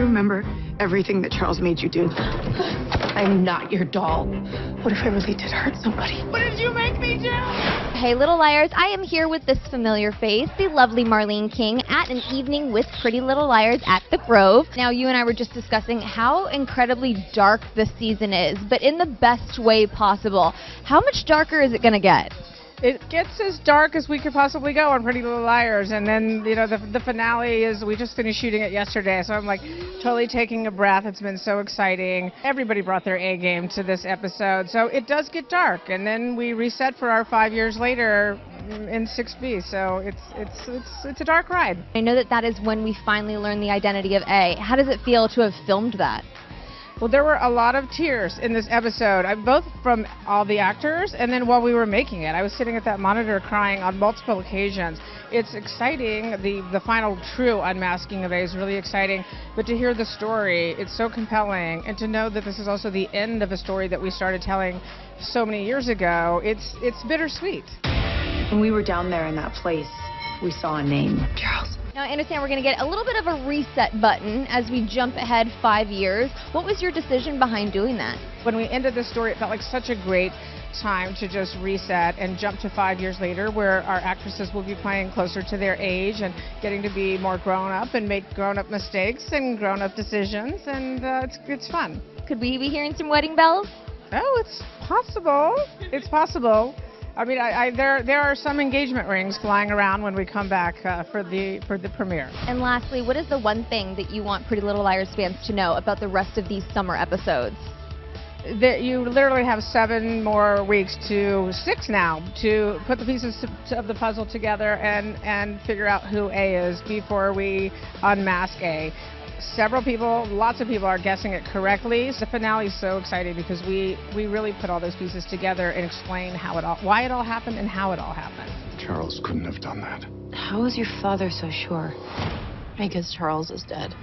you remember everything that Charles made you do? I'm not your doll. What if I really did hurt somebody? What did you make me do? Hey, Little Liars, I am here with this familiar face, the lovely Marlene King, at an evening with Pretty Little Liars at the Grove. Now, you and I were just discussing how incredibly dark this season is, but in the best way possible. How much darker is it going to get? It gets as dark as we could possibly go on Pretty Little Liars, and then, you know, the finale is, we just finished shooting it yesterday, so I'm like totally taking a breath. It's been so exciting. Everybody brought their A game to this episode, so it does get dark, and then we reset for our 5 years later in 6B, so it's a dark ride. I know that is when we finally learn the identity of A. How does it feel to have filmed that? Well, there were a lot of tears in this episode, both from all the actors and then while we were making it. I was sitting at that monitor crying on multiple occasions. It's exciting. The final true unmasking of A is really exciting, but to hear the story, it's so compelling, and to know that this is also the end of a story that we started telling so many years ago, it's bittersweet. When we were down there in that place, we saw a name. Charles. Now, I understand we're going to get a little bit of a reset button as we jump ahead 5 years. What was your decision behind doing that? When we ended the story, it felt like such a great time to just reset and jump to 5 years later, where our actresses will be playing closer to their age and getting to be more grown up and make grown up mistakes and grown up decisions, and it's fun. Could we be hearing some wedding bells? Oh, it's possible. It's possible. I mean, there are some engagement rings flying around when we come back for the premiere. And lastly, what is the one thing that you want Pretty Little Liars fans to know about the rest of these summer episodes? That you literally have 7 more weeks to 6 now to put the pieces of the puzzle together and figure out who A is before we unmask A. Several people, lots of people are guessing it correctly. The finale is so exciting because we really put all those pieces together and explain why it all happened and how it all happened. Charles couldn't have done that. How is your father so sure? Because Charles is dead.